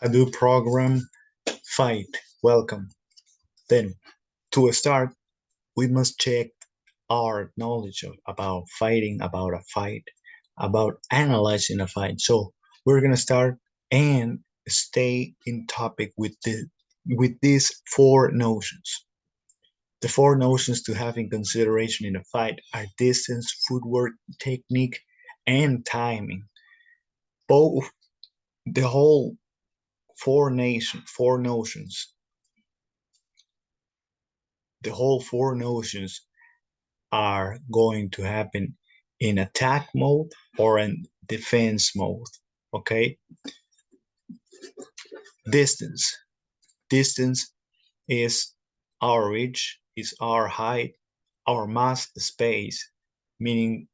Hadou Program, fight, welcome. Then, to start, we must check our knowledge about fighting, about a fight, about analyzing a fight. So, we're gonna start and stay in topic with these four notions. The four notions to have in consideration in a fight are distance, footwork, technique, and timing. Both the whole four notions, the whole four notions are going to happen in attack mode or in defense mode. Okay, distance. Distance is our reach, is our height, our mass space, meaning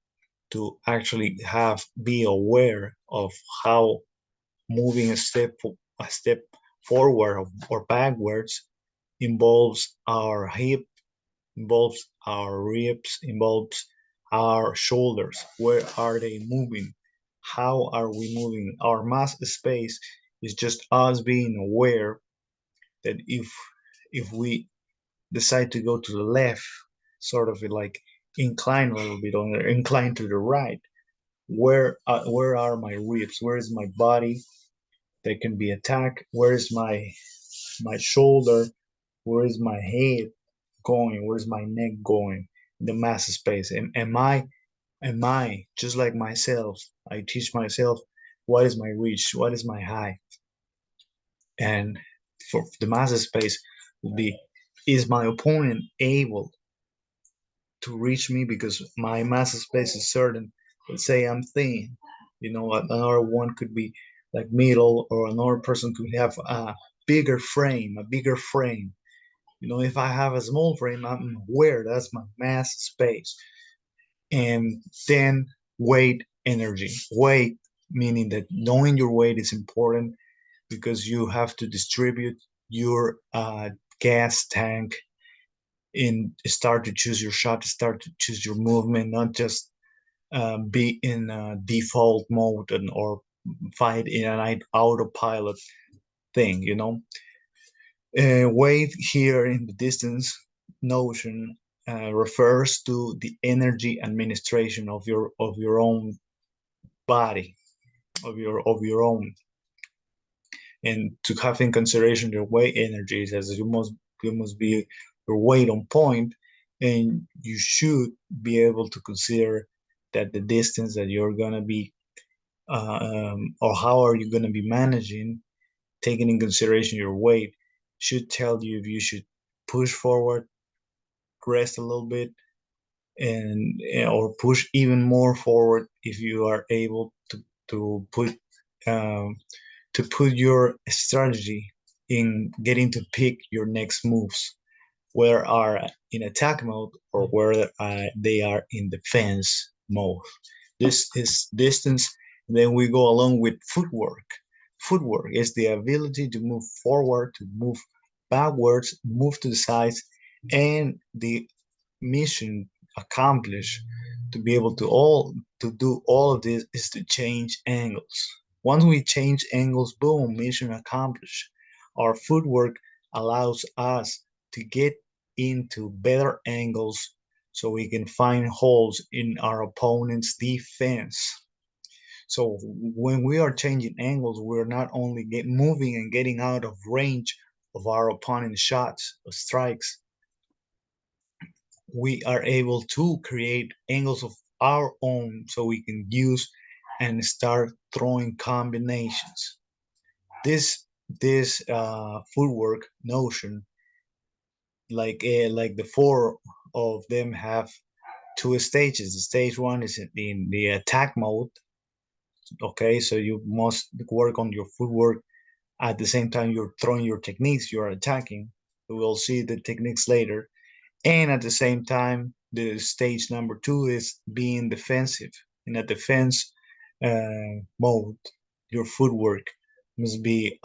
to actually have be aware of how moving a step forward or backwards involves our hip, involves our ribs, involves our shoulders. Where are they moving? How are we moving? Our mass space is just us being aware that if we decide to go to the left, sort of like incline a little bit or incline to the right, where are my ribs? Where is my body that can be attacked? Where is my shoulder? Where is my head going? Where's my neck going? The mass space. Am I just like myself? I teach myself what is my reach, what is my height, and for the mass space will be, is my opponent able to reach me because my mass space is certain. Let's say I'm thin, another one could be like middle, or another person could have a bigger frame. If I have a small frame, I'm aware that's my mass space. And then weight energy. Weight, meaning that knowing your weight is important because you have to distribute your gas tank and start to choose your shot, start to choose your movement, not just be in default mode or fight in an autopilot thing. Weight here in the distance notion refers to the energy administration of your own body, of your own, and to have in consideration your weight energies, as you must be your weight on point, and you should be able to consider that the distance that you're gonna be or how are you gonna be managing, taking in consideration your weight, should tell you if you should push forward, rest a little bit, and or push even more forward if you are able to put um, to put your strategy in getting to pick your next moves, where are in attack mode or where they are in defense mode. This is distance. Then we go along with footwork. Footwork is the ability to move forward, to move backwards, move to the sides, and the mission accomplished to be able to do all of this is to change angles. Once we change angles, boom, mission accomplished. Our footwork allows us to get into better angles so we can find holes in our opponent's defense. So when we are changing angles, we're not only moving and getting out of range of our opponent's shots or strikes, we are able to create angles of our own so we can use and start throwing combinations. This footwork notion, like the four of them, have two stages. The stage one is in the attack mode. Okay, so you must work on your footwork at the same time you're throwing your techniques, you're attacking. We'll see the techniques later. And at the same time, the stage number two is being defensive. In a defense mode, your footwork must be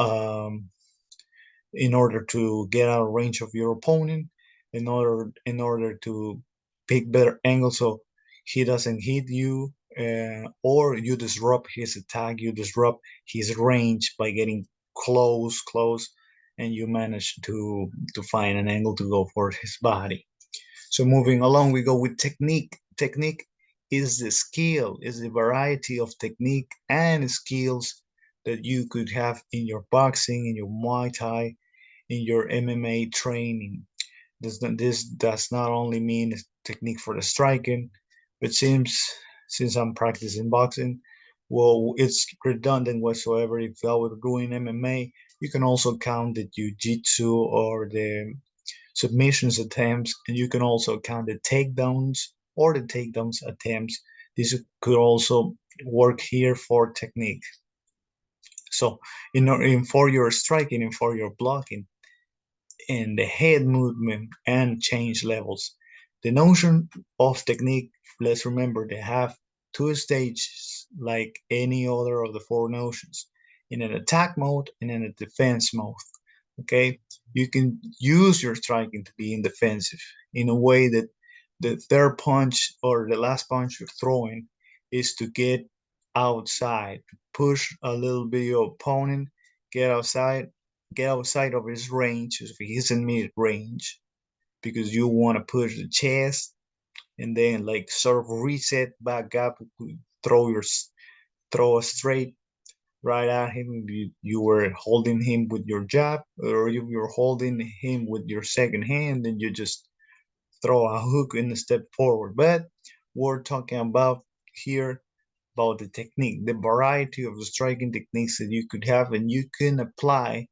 in order to get out of range of your opponent, in order to pick better angles so he doesn't hit you, or you disrupt his attack, you disrupt his range by getting close, and you manage to find an angle to go for his body. So moving along, we go with technique. Technique is the skill, is the variety of technique and skills that you could have in your boxing, in your Muay Thai, in your MMA training. This does not only mean technique for the striking, but since I'm practicing boxing, well, it's redundant whatsoever. If I were doing MMA, you can also count the jiu-jitsu or the submissions attempts, and you can also count the takedowns or the takedowns attempts. This could also work here for technique. So, for your striking and for your blocking, and the head movement and change levels. The notion of technique, let's remember, they have two stages like any other of the four notions, in an attack mode and in a defense mode. Okay, you can use your striking to be in defensive in a way that the third punch or the last punch you're throwing is to get outside, to push a little bit your opponent, get outside, get outside of his range if he's in mid range, because you want to push the chest and then like sort of reset back up, throw your throw a straight right at him. You were holding him with your jab, or you were holding him with your second hand, and you just throw a hook and a step forward. But we're talking about here about the technique, the variety of the striking techniques that you could have, and you can apply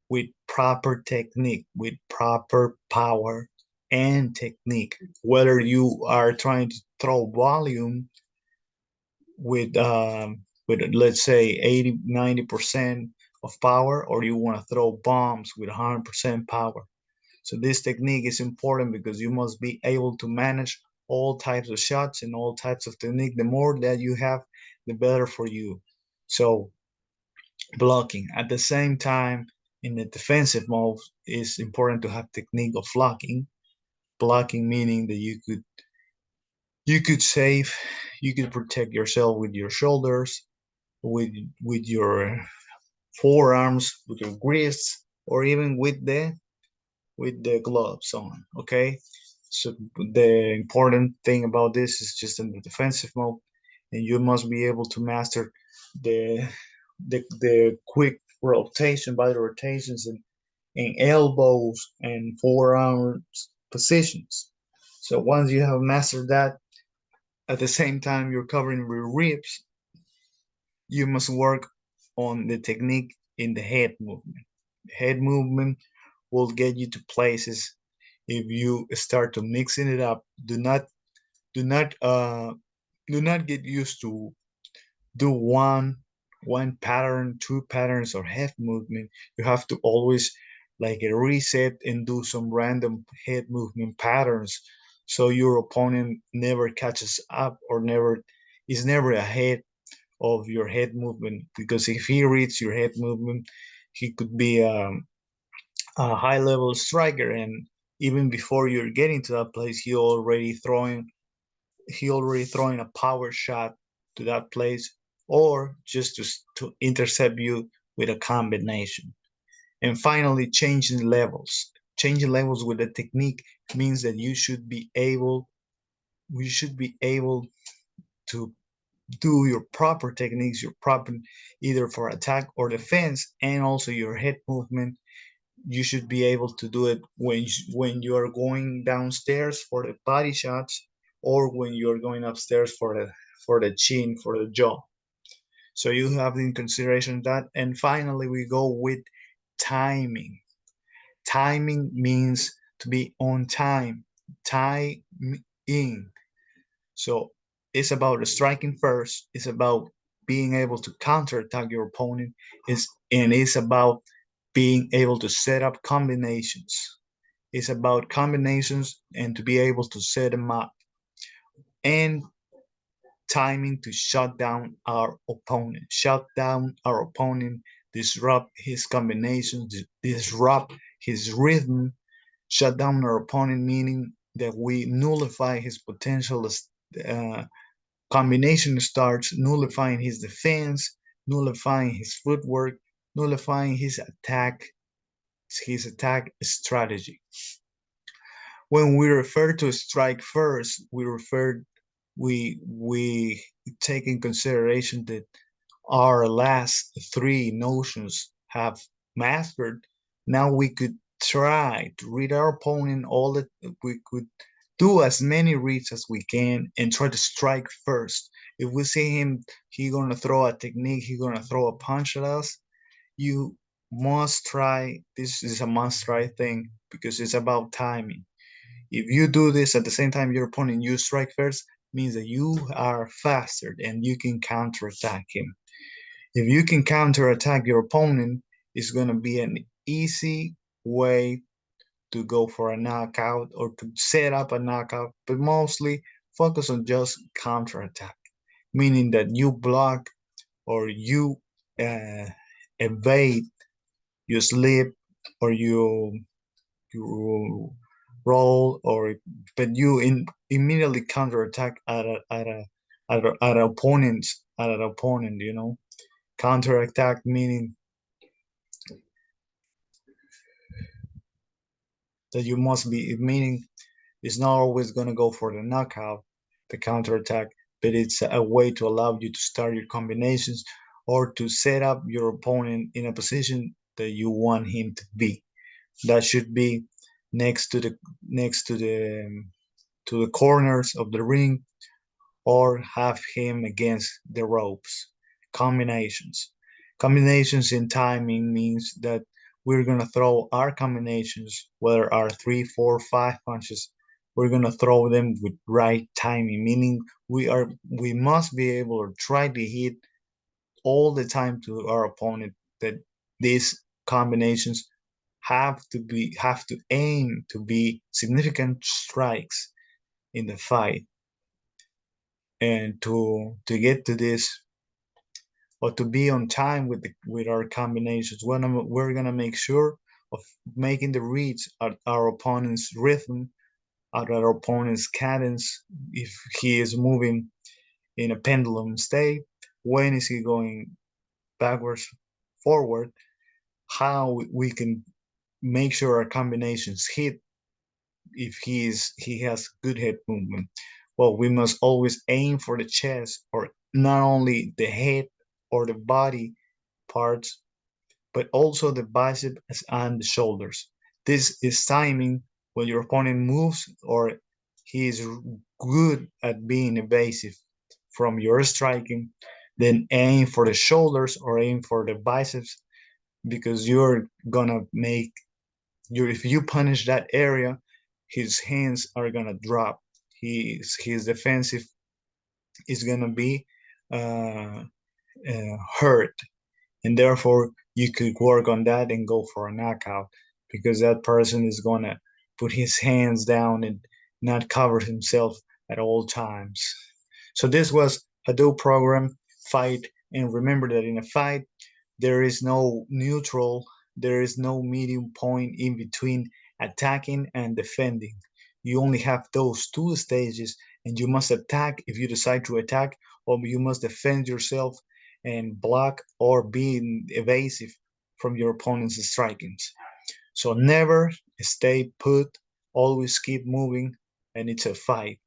with proper technique, with proper power and technique. Whether you are trying to throw volume with let's say 80, 90% of power, or you want to throw bombs with 100% power. So this technique is important because you must be able to manage all types of shots and all types of technique. The more that you have, the better for you. So blocking at the same time in the defensive mode is important to have technique of blocking. Blocking meaning that you could save, you could protect yourself with your shoulders, with with your forearms, with your wrists, or even with the gloves on. Okay, so the important thing about this is just in the defensive mode, and you must be able to master the the quick rotation by the rotations and elbows and forearms positions. So once you have mastered that, at the same time you're covering your ribs, you must work on the technique in the head movement. The head movement will get you to places if you start to mixing it up. Do not do not get used to do one pattern, two patterns, or head movement. You have to always like a reset and do some random head movement patterns so your opponent never catches up or never is never ahead of your head movement, because if he reads your head movement, he could be a high level striker, and even before you're getting to that place, he already throwing a power shot to that place, or just to intercept you with a combination. And finally, changing levels with the technique means that we should be able to do your proper techniques, your proper either for attack or defense, and also your head movement. You should be able to do it when you are going downstairs for the body shots, or when you are going upstairs for the chin, for the jaw. So you have in consideration that. And finally, we go with timing. Timing means to be on time. Time in. So it's about striking first. It's about being able to counterattack your opponent. It's about being able to set up combinations. It's about combinations and to be able to set them up, and timing to shut down our opponent. Shut down our opponent, disrupt his combinations, disrupt his rhythm. Shut down our opponent meaning that we nullify his potential uh, combination starts, nullifying his defense, nullifying his footwork, nullifying his attack strategy. When we refer to strike first, we take in consideration that our last three notions have mastered. Now we could try to read our opponent all that we could do as many reads as we can and try to strike first. If we see him, he gonna throw a technique, he gonna throw a punch at us. You must try. This is a must try thing because it's about timing. If you do this at the same time your opponent you strike first, means that you are faster and you can counterattack him. If you can counterattack your opponent, it's gonna be an easy way to go for a knockout or to set up a knockout, but mostly focus on just counterattack, meaning that you block or you uh, evade, you slip, or you roll, or but you immediately counterattack at an opponent. Counterattack meaning that you must be meaning it's not always going to go for the knockout, the counterattack, but it's a way to allow you to start your combinations or to set up your opponent in a position that you want him to be. That should be next to the corners of the ring or have him against the ropes. Combinations. Combinations in timing means that we're going to throw our combinations, whether our 3, 4, 5 punches, we're going to throw them with right timing, meaning we must be able to try to hit all the time to our opponent that these combinations have to aim to be significant strikes in the fight. And to get to this or to be on time with our combinations, we're gonna make sure of making the reads at our opponent's rhythm, at our opponent's cadence. If he is moving in a pendulum state, when is he going backwards, forward? How we can make sure our combinations hit if he has good head movement. Well, we must always aim for the chest or not only the head or the body parts, but also the biceps and the shoulders. This is timing when your opponent moves or he is good at being evasive from your striking. Then aim for the shoulders or aim for the biceps because you're gonna make if you punish that area, his hands are gonna drop. His defensive is gonna be uh, hurt, and therefore you could work on that and go for a knockout because that person is gonna put his hands down and not cover himself at all times. So this was Hadou Program fight, and remember that in a fight there is no neutral, there is no medium point in between attacking and defending. You only have those two stages, and you must attack if you decide to attack, or you must defend yourself and block or be evasive from your opponent's strikings. So never stay put, always keep moving, and it's a fight.